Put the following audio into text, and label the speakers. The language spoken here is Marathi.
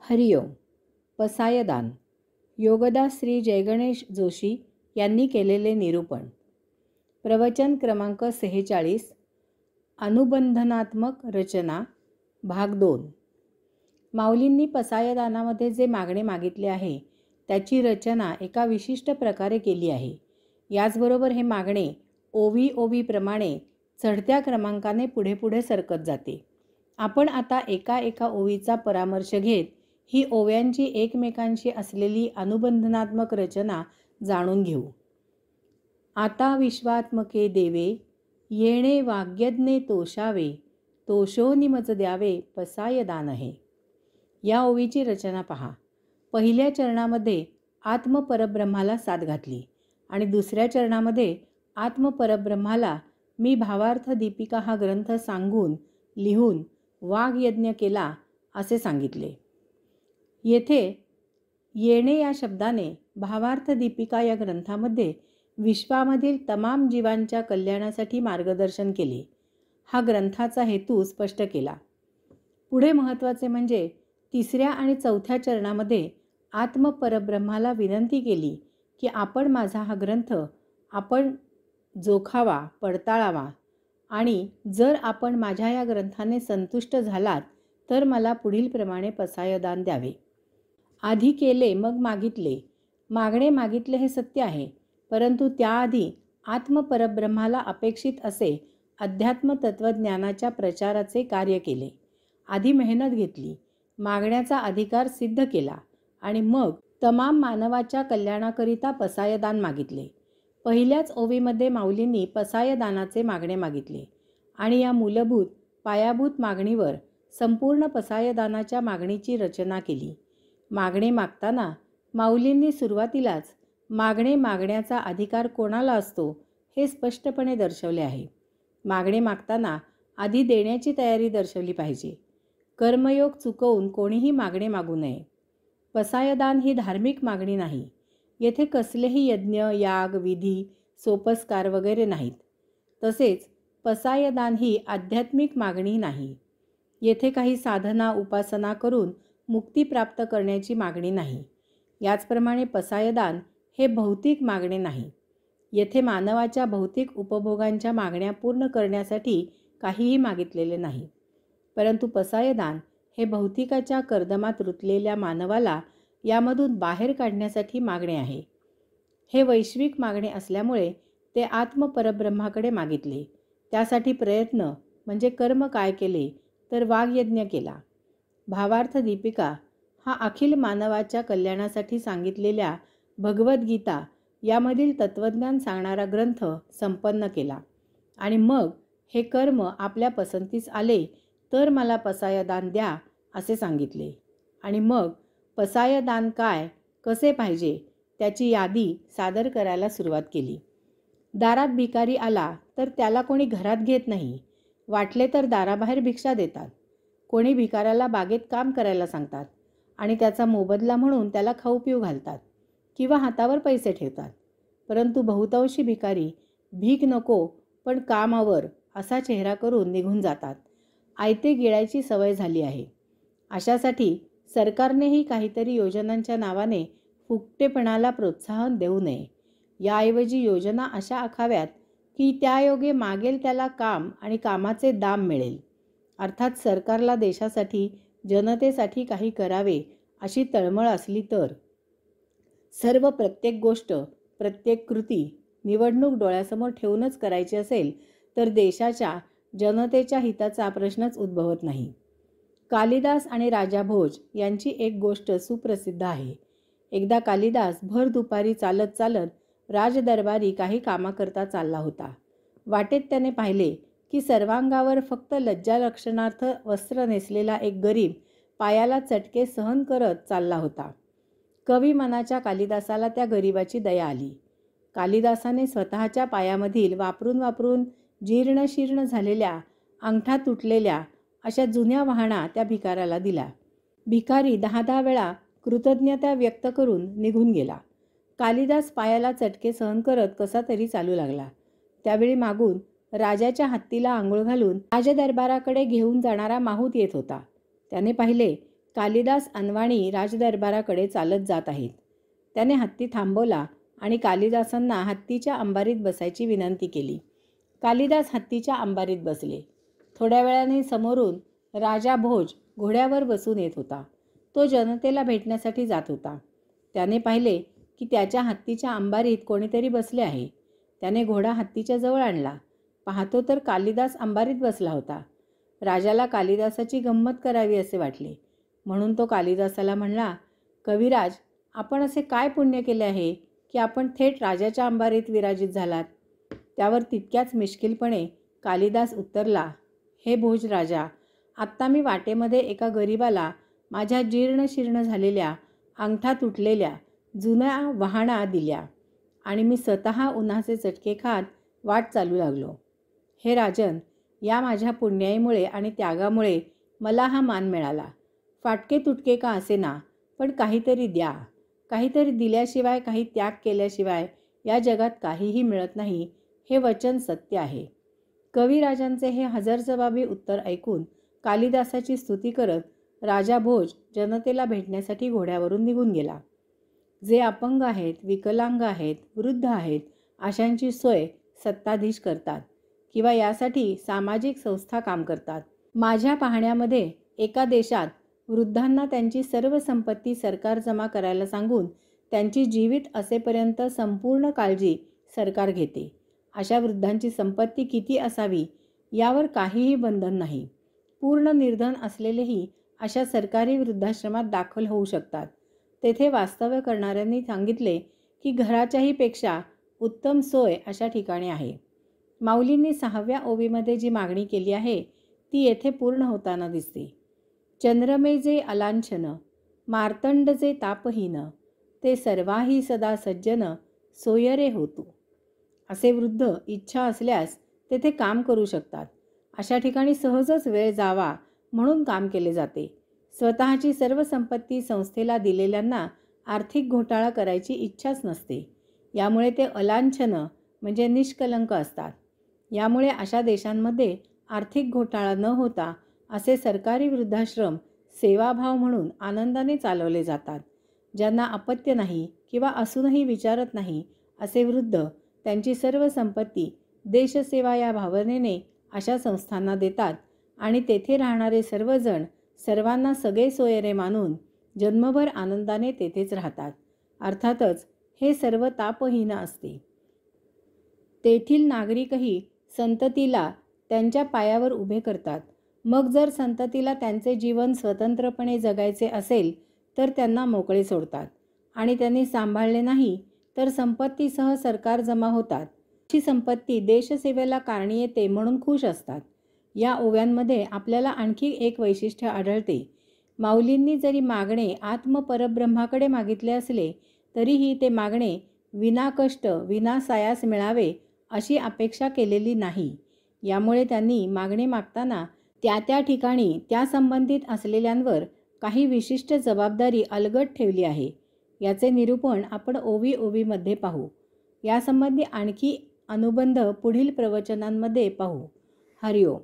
Speaker 1: हरिओम. पसायदान. योगदास श्री जयगणेश जोशी यांनी केलेले निरूपण. प्रवचन क्रमांक 46. अनुबंधनात्मक रचना भाग 2. माऊलींनी पसायदानामध्ये जे मागणे मागितले आहे त्याची रचना एका विशिष्ट प्रकारे केली आहे. याचबरोबर हे मागणे ओवीप्रमाणे चढत्या क्रमांकाने पुढे पुढे सरकत जाते. आपण आता एका ओवीचा परामर्श घेत ही ओव्यांची एकमेकांशी असलेली अनुबंधनात्मक रचना जाणून घेऊ. आता विश्वात्मके देवे, येणे वाग्यज्ञे तोषावे, तोषोनी मज द्यावे पसायदान आहे. या ओवीची रचना पहा. पहिल्या चरणामध्ये आत्मपरब्रह्माला साथ घातली आणि दुसऱ्या चरणामध्ये आत्मपरब्रह्माला मी भावार्थ दीपिका हा ग्रंथ सांगून लिहून वाग्यज्ञ केला असे सांगितले. येथे येणे या शब्दाने भावार्थ दीपिका या ग्रंथामध्ये विश्वामधील तमाम जीवांच्या कल्याणासाठी मार्गदर्शन केले. हा ग्रंथाचा हेतू स्पष्ट केला. पुढे महत्त्वाचे म्हणजे तिसऱ्या आणि चौथ्या चरणामध्ये आत्मपरब्रह्माला विनंती केली की आपण माझा हा ग्रंथ आपण जोखावा, पडताळावा आणि जर आपण माझ्या या ग्रंथाने संतुष्ट झालात तर मला पुढील प्रमाणे पसायदान द्यावे. आधी केले मग मागितले. मागणे मागितले हे सत्य आहे, परंतु त्याआधी आत्मपरब्रह्माला अपेक्षित असे अध्यात्म तत्त्वज्ञानाच्या प्रचाराचे कार्य केले. आधी मेहनत घेतली, मागण्याचा अधिकार सिद्ध केला आणि मग तमाम मानवाच्या कल्याणाकरिता पसायदान मागितले. पहिल्याच ओवीमध्ये माऊलींनी पसायदानाचे मागणे मागितले आणि या मूलभूत पायाभूत मागणीवर संपूर्ण पसायदानाच्या मागणीची रचना केली. मागणे मागताना माऊलींनी सुरुवातीलाच मागणे मागण्याचा अधिकार कोणाला असतो हे स्पष्टपणे दर्शवले आहे. मागणे मागताना आधी देण्याची तयारी दर्शवली पाहिजे. कर्मयोग चुकवून कोणीही मागणे मागू नये. पसायदान ही धार्मिक मागणी नाही. येथे कसलेही यज्ञ, याग, विधी, सोपस्कार वगैरे नाहीत. तसेच पसायदान ही आध्यात्मिक मागणी नाही. येथे काही साधना उपासना करून मुक्ती प्राप्त करण्याची मागणी नाही. याचप्रमाणे पसायदान हे भौतिक मागणे नाही. येथे मानवाच्या भौतिक उपभोगांच्या मागण्या पूर्ण करण्यासाठी काहीही मागितलेले नाही. परंतु पसायदान हे भौतिकाच्या कर्दमात रुतलेल्या मानवाला यामधून बाहेर काढण्यासाठी मागणे आहे. हे वैश्विक मागणे असल्यामुळे ते आत्मपरब्रह्माकडे मागितले. त्यासाठी प्रयत्न म्हणजे कर्म काय केले तर वाग्यज्ञ केला. भावार्थ दीपिका हा अखिल मानवाच्या कल्याणासाठी सांगितलेल्या भगवद्गीता यामधील तत्त्वज्ञान सांगणारा ग्रंथ संपन्न केला आणि मग हे कर्म आपल्या पसंतीस आले तर मला पसायदान द्या असे सांगितले आणि मग पसायदान काय, कसे पाहिजे त्याची यादी सादर करायला सुरुवात केली. दारात भिकारी आला तर त्याला कोणी घरात घेत नाही. वाटले तर दाराबाहेर भिक्षा देतात. कोणी भिकाऱ्याला बागेत काम करायला सांगतात आणि त्याचा मोबदला म्हणून त्याला खाऊ पिऊ घालतात किंवा हातावर पैसे ठेवतात. परंतु बहुतांशी भिकारी भीक नको पण कामावर असा चेहरा करून निघून जातात. आयते गिळायची सवय झाली आहे. अशासाठी सरकारनेही काहीतरी योजनांच्या नावाने फुकटेपणाला प्रोत्साहन देऊ नये. याऐवजी योजना अशा आखाव्यात की त्यायोगे मागेल त्याला काम आणि कामाचे दाम मिळेल. अर्थात सरकारला देशासाठी जनतेसाठी काही करावे अशी तळमळ असली तर. प्रत्येक गोष्ट, प्रत्येक कृती निवडणूक डोळ्यासमोर ठेवूनच करायची असेल तर देशाच्या जनतेच्या हिताचा प्रश्नच उद्भवत नाही. कालिदास आणि राजा भोज यांची एक गोष्ट सुप्रसिद्ध आहे. एकदा कालिदास भर दुपारी चालत चालत राजदरबारी काही कामाकरता चालला होता. वाटेत त्याने पाहिले की सर्वांगावर फक्त लज्जालक्षणार्थ वस्त्र नेसलेला एक गरीब पायाला चटके सहन करत चालला होता. कवी मनाच्या कालिदासाला त्या गरीबाची दया आली. कालिदासाने स्वतःच्या पायामधील वापरून जीर्ण झालेल्या, अंगठा तुटलेल्या अशा जुन्या वहाणा त्या भिकाऱ्याला दिला. भिकारी 10 वेळा कृतज्ञता व्यक्त करून निघून गेला. कालिदास पायाला चटके सहन करत कसा तरी चालू लागला. त्यावेळी मागून राजाच्या हत्तीला आंघोळ घालून राजदरबाराकडे घेऊन जाणारा माहूत येत होता. त्याने पाहिले कालिदास अनवाणी राजदरबाराकडे चालत जात आहेत. त्याने हत्ती थांबवला आणि कालिदासांना हत्तीच्या अंबारीत बसायची विनंती केली. कालिदास हत्तीच्या अंबारीत बसले. थोड्या वेळाने समोरून राजा भोज घोड्यावर बसून येत होता. तो जनतेला भेटण्यासाठी जात होता. त्याने पाहिले की त्याच्या हत्तीच्या अंबारीत कोणीतरी बसले आहे. त्याने घोडा हत्तीच्या जवळ आणला. पाहतो तर कालिदास अंबारीत बसला होता. राजाला कालिदासाची गंमत करावी असे वाटले, म्हणून तो कालिदासाला म्हणला, कविराज, आपण असे काय पुण्य केले आहे की आपण थेट राजाच्या अंबारीत विराजित झालात? त्यावर तितक्याच मिश्किलपणे कालिदास उत्तरला, हे भोज राजा, आत्ता मी वाटेमध्ये एका गरीबाला माझ्या जीर्ण शीर्ण झालेल्या, अंगठा तुटलेल्या जुन्या वहाणा दिल्या आणि मी स्वतः उन्हाचे चटके खात वाट चालू लागलो. हे राजन, या माझ्या पुण्याईमुळे आणि त्यागामुळे मला हा मान मिळाला. फाटके तुटके का असेना, पण काहीतरी द्या. काहीतरी दिल्याशिवाय, काही त्याग केल्याशिवाय या जगात काहीही मिळत नाही, हे वचन सत्य आहे. कविराजांचे हे हजरजबाबी उत्तर ऐकून कालिदासाची स्तुती करत राजा भोज जनतेला भेटण्यासाठी घोड्यावरून निघून गेला. जे अपंग आहेत, विकलांग आहेत, वृद्ध आहेत, अशांची सोय सत्ताधीश करतात किंवा यासाठी सामाजिक संस्था काम करतात. माझ्या पाहण्यामध्ये एका देशात वृद्धांना त्यांची सर्व संपत्ती सरकार जमा करायला सांगून त्यांची जीवित असेपर्यंत संपूर्ण काळजी सरकार घेते. अशा वृद्धांची संपत्ती किती असावी यावर काहीही बंधन नाही. पूर्ण निर्धन असलेलेही अशा सरकारी वृद्धाश्रमात दाखल होऊ शकतात. तेथे वास्तव्य करणाऱ्यांनी सांगितले की घराच्याही पेक्षा उत्तम सोय अशा ठिकाणी आहे. माऊलींनी 6व्या ओवीमध्ये जी मागणी केली आहे ती येथे पूर्ण होताना दिसते. चंद्रमे जे अलांछन, मार्तंड जे तापहीन, ते सर्वाही सदा सज्जन, सोयरे होतो. असे वृद्ध इच्छा असल्यास तेथे काम करू शकतात. अशा ठिकाणी सहजच वेळ जावा म्हणून काम केले जाते. स्वतःची सर्व संपत्ती संस्थेला दिलेल्यांना आर्थिक घोटाळा करायची इच्छाच नसते. यामुळे ते अलांछन म्हणजे निष्कलंक असतात. यामुळे अशा देशांमध्ये आर्थिक घोटाळा न होता असे सरकारी वृद्धाश्रम सेवाभाव म्हणून आनंदाने चालवले जातात. ज्यांना अपत्य नाही किंवा असूनही विचारत नाही असे वृद्ध त्यांची सर्व संपत्ती देशसेवा या भावनेने अशा संस्थांना देतात आणि तेथे राहणारे सर्वजण सर्वांना सगळे सोयरे मानून जन्मभर आनंदाने तेथेच राहतात. अर्थातच हे सर्व तापहीन असते. तेथील नागरिकही संततीला त्यांच्या पायावर उभे करतात. मग जर संततीला त्यांचे जीवन स्वतंत्रपणे जगायचे असेल तर त्यांना मोकळे सोडतात आणि त्यांनी सांभाळले नाही तर संपत्तीसह सरकार जमा होतात. ही संपत्ती देशसेवेला कारणी येते म्हणून खुश असतात. या ओव्यांमध्ये आपल्याला आणखी एक वैशिष्ट्य आढळते. माऊलींनी जरी मागणे आत्मपरब्रह्माकडे मागितले असले तरीही ते मागणे विना कष्ट विना सायास मिळावे अशी अपेक्षा केलेली नाही. यामुळे त्यांनी मागणे मागताना त्या ठिकाणी त्या संबंधित असलेल्यांवर काही विशिष्ट जबाबदारी अलगद ठेवली आहे. याचे निरूपण आपण ओवीमध्ये पाहू. यासंबंधी आणखी अनुबंध पुढील प्रवचनांमध्ये पाहू. हरिओम.